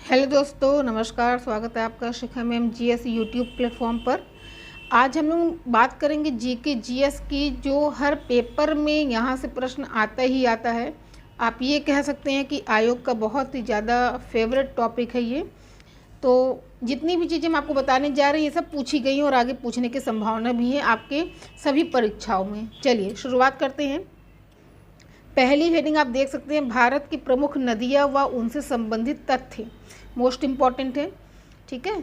Hello दोस्तों, नमस्कार। स्वागत है आपका शिखा मैम जीएस यूट्यूब प्लेटफॉर्म पर। आज हम लोग बात करेंगे जीके जीएस की, जो हर पेपर में यहाँ से प्रश्न आता ही आता है। आप ये कह सकते हैं कि आयोग का बहुत ही ज़्यादा फेवरेट टॉपिक है ये। तो जितनी भी चीज़ें मैं आपको बताने जा रही हैं, ये सब पूछी गई हैं और आगे पूछने की संभावना भी है आपके सभी परीक्षाओं में। चलिए शुरुआत करते हैं। पहली हेडिंग आप देख सकते हैं, भारत की प्रमुख नदियाँ व उनसे संबंधित तथ्य। मोस्ट इम्पॉर्टेंट है, ठीक है।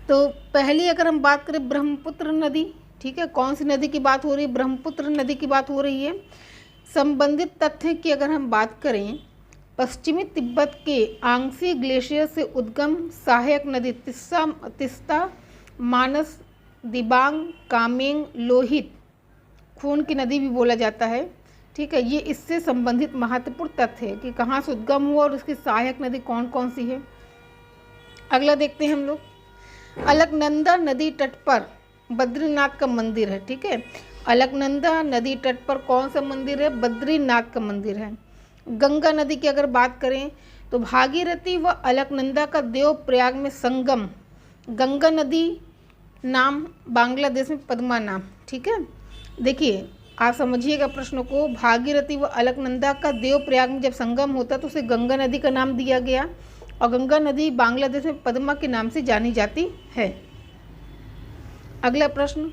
तो पहली अगर हम बात करें, ब्रह्मपुत्र नदी, ठीक है। कौन सी नदी की बात हो रही है? ब्रह्मपुत्र नदी की बात हो रही है। संबंधित तथ्य की अगर हम बात करें, पश्चिमी तिब्बत के आंगसी ग्लेशियर से उद्गम सहायक नदी तिस्ता, मानस, दिबांग, कामेंग, लोहित, खून की नदी भी बोला जाता है, ठीक है। ये इससे संबंधित महत्वपूर्ण तथ्य है कि कहाँ से उद्गम हुआ और उसकी सहायक नदी कौन कौन सी है। अगला देखते हैं हम लोग। अलकनंदा नदी तट पर बद्रीनाथ का मंदिर है, ठीक है। अलकनंदा नदी तट पर कौन सा मंदिर है? बद्रीनाथ का मंदिर है। गंगा नदी की अगर बात करें तो भागीरथी व अलकनंदा का देवप्रयाग में संगम। गंगा नदी नाम बांग्लादेश में पद्मा नाम, ठीक है। देखिए आप समझिएगा प्रश्न को। भागीरथी व अलकनंदा का देवप्रयाग में जब संगम होता तो उसे गंगा नदी का नाम दिया गया, और गंगा नदी बांग्लादेश में पद्मा के नाम से जानी जाती है। अगला प्रश्न,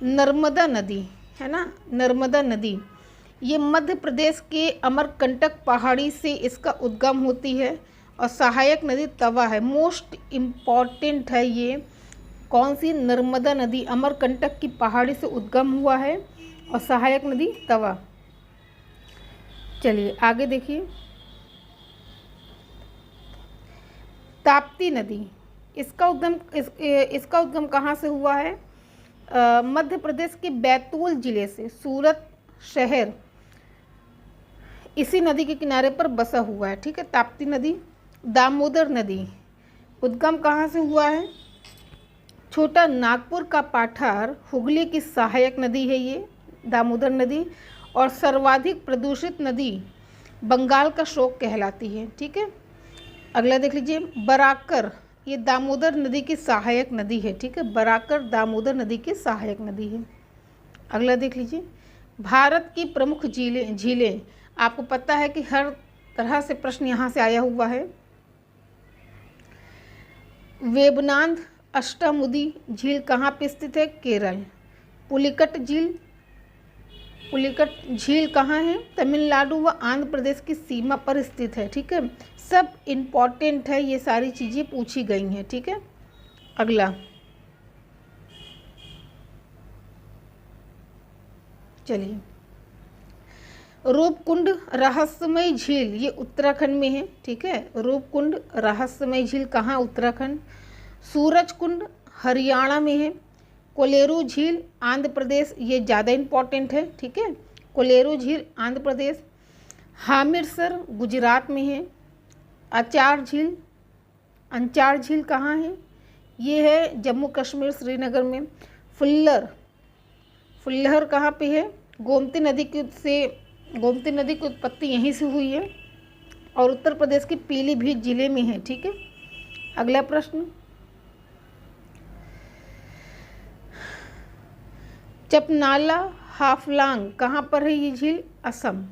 नर्मदा नदी है ना, नर्मदा नदी ये मध्य प्रदेश के अमरकंटक पहाड़ी से इसका उद्गम होती है, और सहायक नदी तवा है। मोस्ट इम्पॉर्टेंट है ये। कौन सी? नर्मदा नदी अमरकंटक की पहाड़ी से उद्गम हुआ है, और सहायक नदी तवा। चलिए आगे देखिए। ताप्ती नदी, इसका उद्गम कहाँ से हुआ है? मध्य प्रदेश के बैतूल जिले से। सूरत शहर इसी नदी के किनारे पर बसा हुआ है, ठीक है। ताप्ती नदी। दामोदर नदी उद्गम कहाँ से हुआ है? छोटा नागपुर का पाठार हुगली की सहायक नदी है ये दामोदर नदी। और सर्वाधिक प्रदूषित नदी बंगाल का शोक कहलाती है, ठीक है। अगला देख लीजिए। बराकर ये दामोदर नदी की सहायक नदी है, ठीक है। बराकर दामोदर नदी की सहायक नदी है। अगला देख लीजिए। भारत की प्रमुख झीलें। आपको पता है कि हर तरह से प्रश्न यहाँ से आया हुआ है। वेबनाड अष्टामुदी झील कहाँ पे स्थित है? केरल। पुलिकट झील कहाँ है? तमिलनाडु व आंध्र प्रदेश की सीमा पर स्थित है, ठीक है। सब इम्पॉर्टेंट है, ये सारी चीज़ें पूछी गई हैं, ठीक है। अगला चलिए। रूपकुंड रहस्यमय झील ये उत्तराखंड में है, ठीक है। रूपकुंड रहस्यमय झील कहाँ? उत्तराखंड। सूरजकुंड हरियाणा में है। कोलेरू झील आंध्र प्रदेश, ये ज़्यादा इम्पॉर्टेंट है, ठीक है। कोलेरू झील आंध्र प्रदेश। हामिरसर गुजरात में है। अंचार झील कहाँ है? ये है जम्मू कश्मीर श्रीनगर में। फुल्लर कहाँ पे है? गोमती नदी की उत्पत्ति यहीं से हुई है, और उत्तर प्रदेश के पीलीभीत जिले में है, ठीक है। अगला प्रश्न, चपनाला हाफलांग कहाँ पर है ये झील? Assam.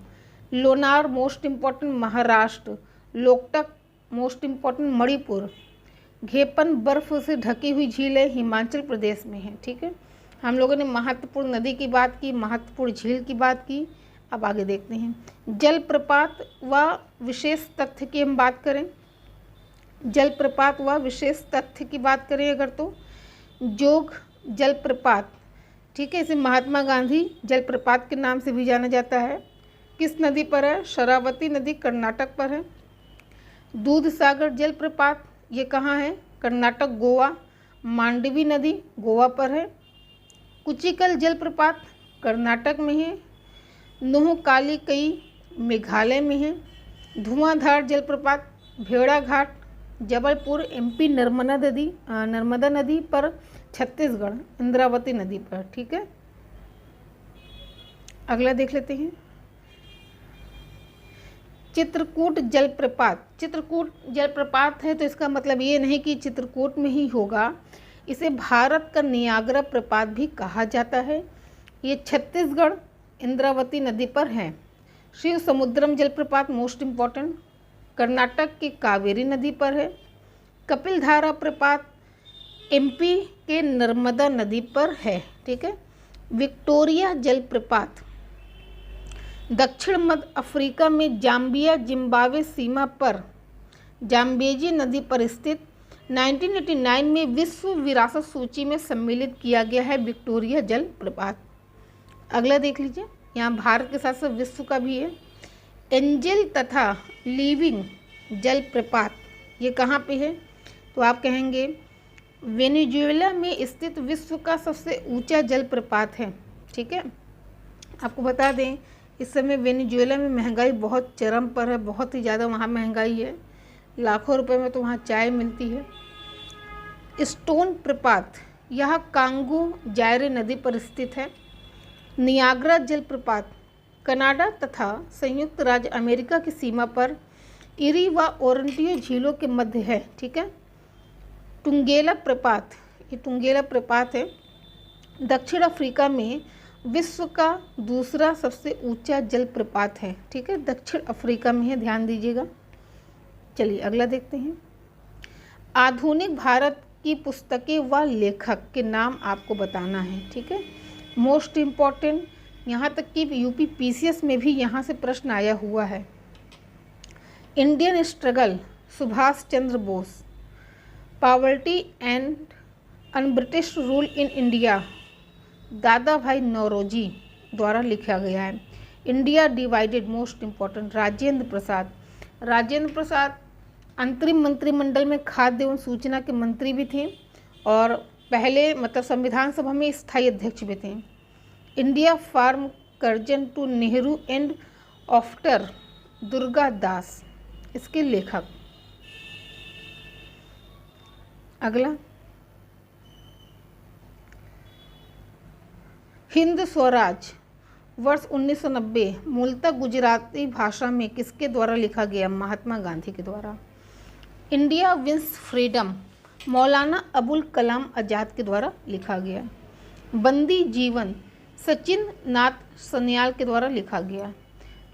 Lonar most important Maharashtra. Loktak most important Manipur. Ghepan बर्फ से ढकी हुई झील है, हिमाचल प्रदेश में है, ठीक है। हम लोगों ने महत्वपूर्ण नदी की बात की, महत्वपूर्ण झील की बात की। अब आगे देखते हैं। जलप्रपात व विशेष तथ्य की हम बात करें, जलप्रपात व विशेष तथ्य की बात करें अगर, तो जोग जलप्रपात, ठीक है। इसे महात्मा गांधी जलप्रपात के नाम से भी जाना जाता है। किस नदी पर है? शरावती नदी कर्नाटक पर है। दूधसागर जलप्रपात ये कहाँ है? कर्नाटक, गोवा। मांडवी नदी गोवा पर है। कुचिकल जलप्रपात कर्नाटक में है। नोहकाली कई मेघालय में है। धुआंधार जलप्रपात भेड़ाघाट जबलपुर एमपी। नर्मदा नदी पर छत्तीसगढ़, इंद्रावती नदी पर, ठीक है। अगला देख लेते हैं। चित्रकूट जलप्रपात, चित्रकूट जलप्रपात है तो इसका मतलब ये नहीं कि चित्रकूट में ही होगा, इसे भारत का नियाग्रा प्रपात भी कहा जाता है। ये छत्तीसगढ़ इंद्रावती नदी पर है। शिव समुद्रम जलप्रपात मोस्ट इम्पॉर्टेंट कर्नाटक की कावेरी नदी पर है। कपिलधारा प्रपात एमपी के नर्मदा नदी पर है। ठीक है। विक्टोरिया जलप्रपात दक्षिण मध्य अफ्रीका में जाम्बिया जिम्बाब्वे सीमा पर जाम्बेजी नदी पर स्थित 1989 में विश्व विरासत सूची में सम्मिलित किया गया है विक्टोरिया जलप्रपात। अगला देख लीजिए, यहाँ भारत के साथ साथ विश्व का भी है। एंजल तथा लिविंग जलप्रपात ये कहाँ पे है? तो आप कहेंगे वेनेजुएला में स्थित विश्व का सबसे ऊंचा जलप्रपात है। ठीक है। आपको बता दें इस समय वेनेजुएला में महंगाई बहुत चरम पर है, बहुत ही ज़्यादा वहाँ महंगाई है, लाखों रुपए में तो वहाँ चाय मिलती है। स्टोन प्रपात यह कांगो जायरे नदी पर स्थित है। नियाग्रा जलप्रपात कनाडा तथा संयुक्त राज्य अमेरिका की सीमा पर इरी व ओरंटियो झीलों के मध्य है। ठीक है। टुंगेला प्रपात, ये टुंगेला प्रपात है, दक्षिण अफ्रीका में विश्व का दूसरा सबसे ऊंचा जलप्रपात है। ठीक है। दक्षिण अफ्रीका में है, ध्यान दीजिएगा। चलिए अगला देखते हैं। आधुनिक भारत की पुस्तकें व लेखक के नाम आपको बताना है। ठीक है। मोस्ट इम्पॉर्टेंट, यहाँ तक कि यूपी पीसीएस में भी यहाँ से प्रश्न आया हुआ है। Indian struggle Subhash Chandra Bose, poverty and unBritish rule in India Dadabhai Naoroji द्वारा लिखा गया है। India divided most important Rajendra Prasad, Rajendra Prasad अंतरिम मंत्रिमंडल में खाद्य एवं सूचना के मंत्री भी थे और पहले मतलब संविधान सभा में स्थायी अध्यक्ष भी थे। India from Curzon to Nehru and after Durga Das इसके लेखक। अगला हिंद स्वराज वर्ष 1990 मूलतः गुजराती भाषा में किसके द्वारा लिखा गया? महात्मा गांधी के द्वारा। India wins freedom Maulana Abul Kalam Azad के द्वारा लिखा गया। बंदी जीवन सचिन नाथ सन्याल के द्वारा लिखा गया।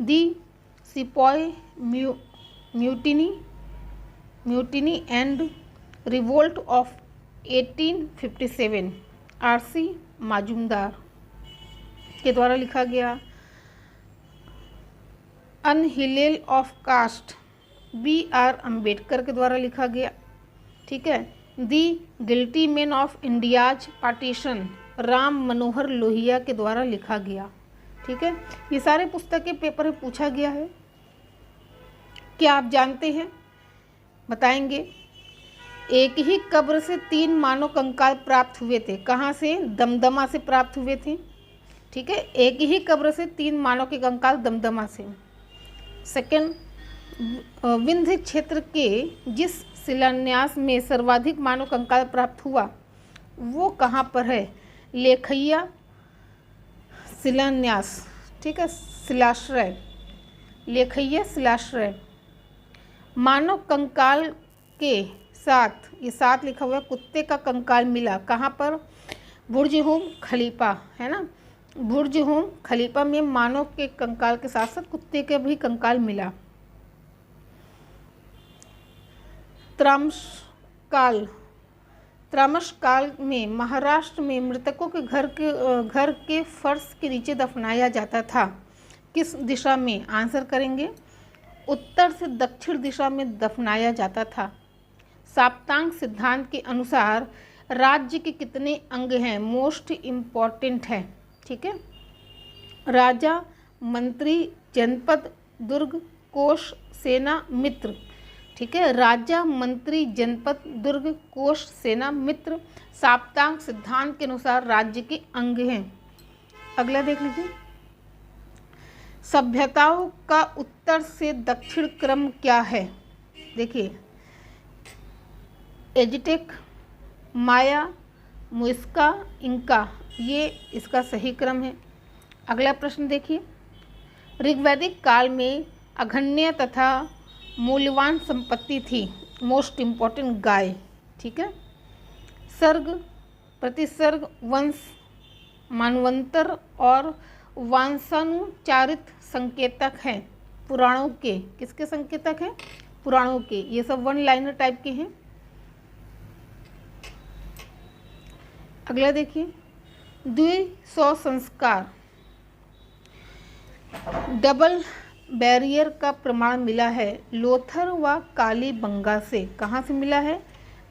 The sepoy mutiny and revolt of 1857 RC Majumdar के द्वारा लिखा गया। Annihilation of caste BR Ambedkar के द्वारा लिखा गया। ठीक है। The guilty man of India's partition Ram Manohar Lohia के द्वारा लिखा गया। ठीक है। ये सारे पुस्तकें पेपर में पूछा गया है। क्या आप जानते हैं? बताएंगे। एक ही कब्र से 3 मानव कंकाल प्राप्त हुए थे। कहाँ से? दमदमा से प्राप्त हुए थे। ठीक है। एक ही कब्र से 3 मानव के कंकाल दमदमा से। सेकंड, विंध्य क्षेत्र के जिस शिलान्यास में सर्वाधिक मानव कंकाल प्राप्त हुआ वो कहाँ पर है? लेखैया शिलान्यास। ठीक है। शिलाश्रय, लेखैया शिलाश्रय। मानव कंकाल के साथ, ये साथ लिखा हुआ है, कुत्ते का कंकाल मिला कहाँ पर? बुर्ज हुम खलीफा, है ना। बुर्ज हुम खलीफा में मानव के कंकाल के साथ साथ कुत्ते के भी कंकाल मिला। त्रामशकाल में महाराष्ट्र में मृतकों के घर के फर्श के नीचे दफनाया जाता था। किस दिशा में? आंसर करेंगे उत्तर से दक्षिण दिशा में दफनाया जाता था। साप्तांग सिद्धांत के अनुसार राज्य के कितने अंग हैं? मोस्ट इम्पॉर्टेंट है। ठीक है। राजा, मंत्री, जनपद, दुर्ग, कोष, सेना, मित्र। ठीक है। राजा, मंत्री, जनपद, दुर्ग, कोष, सेना, मित्र साप्तांग सिद्धांत के अनुसार राज्य के अंग हैं। अगला देख लीजिए। सभ्यताओं का उत्तर से दक्षिण क्रम क्या है? देखिए, एज़टेक, माया, मुइस्का, इंका, ये इसका सही क्रम है। अगला प्रश्न देखिए। ऋग्वैदिक काल में अघन्य तथा मूल्यवान संपत्ति थी। मोस्ट इम्पॉर्टेंट गाय, ठीक है। सर्ग, प्रतिसर्ग, वंश, मानवंतर और वंशानुचारित संकेतक हैं पुराणों के। किसके संकेतक हैं? पुराणों के। ये सब वन लाइनर टाइप के हैं। अगला देखिए, द्विसौ संस्कार, डबल बैरियर का प्रमाण मिला है लोथर व कालीबंगा से। कहाँ से मिला है?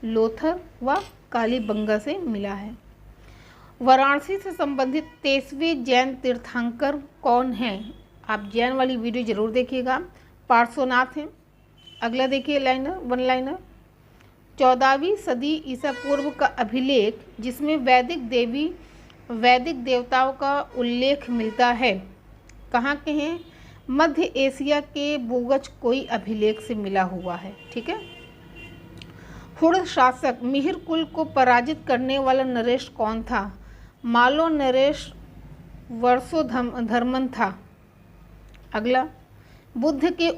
लोथर व कालीबंगा से मिला है। वाराणसी से संबंधित 23वें जैन तीर्थंकर कौन हैं? आप जैन वाली वीडियो जरूर देखिएगा। पार्श्वनाथ हैं। अगला देखिए लाइनर, वन लाइनर, 14वीं सदी ईसा पूर्व का अभिलेख जिसमें वैदिक देवताओं का उल्लेख मिलता है, कहाँ के हैं? मध्य एशिया के बोगज कोई अभिलेख से मिला हुआ है, ठीक है। हुड़ शासक मिहिर कुल को पराजित करने वाला नरेश कौन था? मालो नरेश वर्षोधर्मन था। अगला, बुद्ध के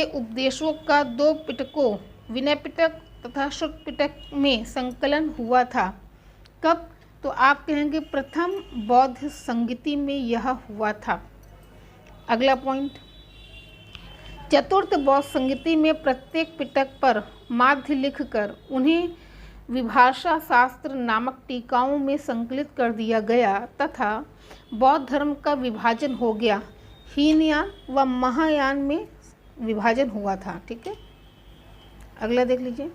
उपदेशों का 2 पिटकों विनय पिटक तथा शुक पिटक में संकलन हुआ था। कब? तो आप कहेंगे प्रथम बौद्ध संगति में यह हुआ था। अगला पॉइंट, चतुर्थ बौद्ध संगति में प्रत्येक पिटक पर माध्य लिखकर उन्हें विभाषा शास्त्र नामक टीकाओं में संकलित कर दिया गया तथा बौद्ध धर्म का विभाजन हो गया। हीनयान व महायान में विभाजन हुआ था, ठीक है। अगला देख लीजिए,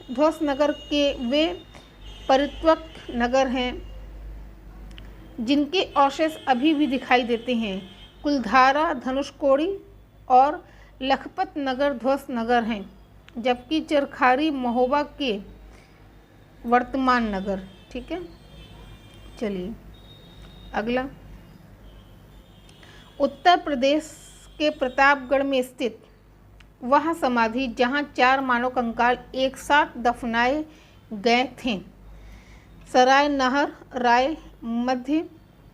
ध्वसनगर के वे परित्यक्त नगर हैं जिनके अवशेष अभी भी दिखाई देते हैं। कुलधारा, धनुषकोडी और लखपत नगर ध्वसनगर हैं, जबकि चरखारी महोबा के वर्तमान नगर, ठीक है। चलिए अगला, उत्तर प्रदेश के प्रतापगढ़ में स्थित वह समाधि जहां 4 मानव कंकाल एक साथ दफनाए गए थे, सराय नहर राय मध्य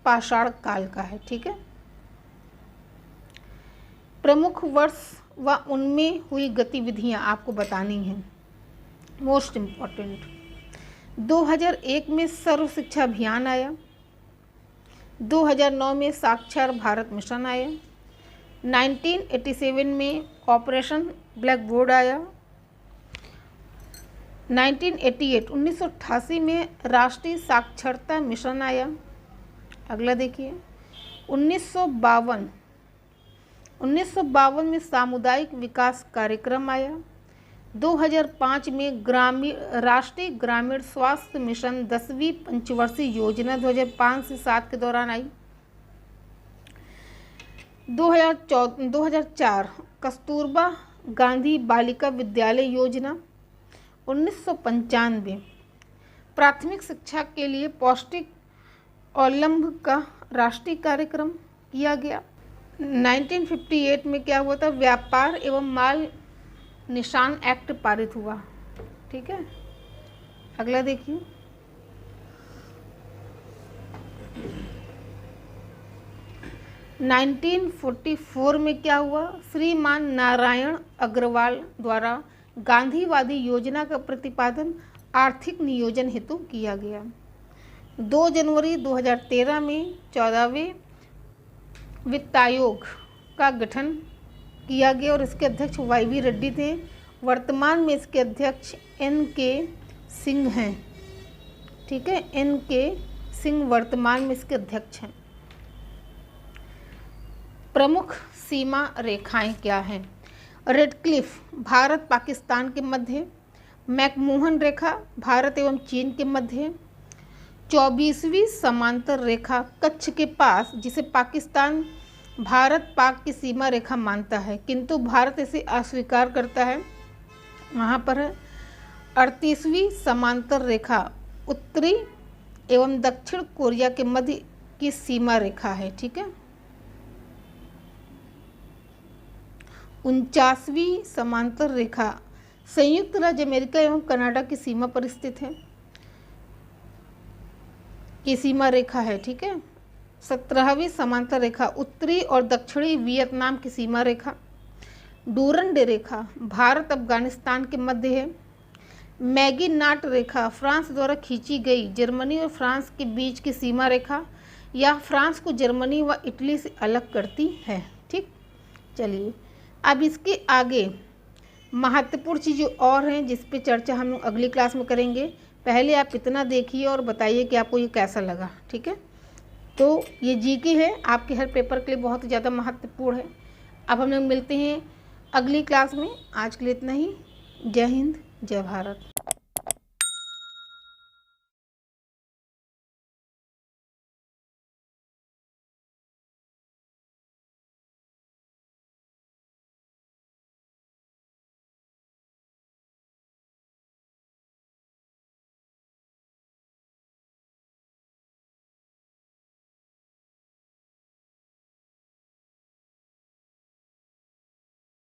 पाषाण काल का है, ठीक है। प्रमुख वर्ष व उनमें हुई गतिविधियां आपको बतानी हैं, मोस्ट इम्पॉर्टेंट। 2001 में सर्व शिक्षा अभियान आया, 2009 में साक्षर भारत मिशन आया, 1987 में ऑपरेशन ब्लैक बोर्ड आया, 1988 में राष्ट्रीय साक्षरता मिशन आया। अगला देखिए, 1952 में सामुदायिक विकास कार्यक्रम आया। 2005 में राष्ट्रीय ग्रामीण स्वास्थ्य मिशन 10वीं पंचवर्षीय योजना 2005 से 7 के दौरान आई। 2004 कस्तूरबा गांधी बालिका विद्यालय योजना। 1995 प्राथमिक शिक्षा के लिए पौष्टिक अवलंब का राष्ट्रीय कार्यक्रम किया गया। 1958 में क्या हुआ था? व्यापार एवं माल निशान एक्ट पारित हुआ, ठीक है। अगला देखिए, नाइनटीन 1944 में क्या हुआ? श्रीमान नारायण अग्रवाल द्वारा गांधीवादी योजना का प्रतिपादन आर्थिक नियोजन हेतु किया गया। 2 जनवरी 2013 में 14वें वित्त आयोग का गठन किया गया और इसके अध्यक्ष YV रेड्डी थे। वर्तमान में इसके अध्यक्ष NK सिंह हैं, ठीक है। NK सिंह वर्तमान में इसके अध्यक्ष हैं। प्रमुख सीमा रेखाएं क्या हैं? रेड क्लिफ भारत पाकिस्तान के मध्य, मैकमोहन रेखा भारत एवं चीन के मध्य, 24वीं समांतर रेखा कच्छ के पास, जिसे पाकिस्तान भारत पाक की सीमा रेखा मानता है किंतु भारत इसे अस्वीकार करता है, वहाँ पर है। 38वीं समांतर रेखा उत्तरी एवं दक्षिण कोरिया के मध्य की सीमा रेखा है, ठीक है। 49वीं समांतर रेखा संयुक्त राज्य अमेरिका एवं कनाडा की सीमा पर स्थित है, की सीमा रेखा है, ठीक है। 17वीं समांतर रेखा उत्तरी और दक्षिणी वियतनाम की सीमा रेखा। डूरंड रेखा भारत अफगानिस्तान के मध्य है। मैगिनाट रेखा फ्रांस द्वारा खींची गई जर्मनी और फ्रांस के बीच की सीमा रेखा या फ्रांस को जर्मनी व इटली से अलग करती है। ठीक, चलिए अब इसके आगे महत्वपूर्ण चीज़ें और हैं जिस पे चर्चा हम लोग अगली क्लास में करेंगे। पहले आप इतना देखिए और बताइए कि आपको ये कैसा लगा। ठीक है, तो ये जीके है, आपके हर पेपर के लिए बहुत ज़्यादा महत्वपूर्ण है। अब हम लोग मिलते हैं अगली क्लास में। आज के लिए इतना ही। जय हिंद, जय भारत।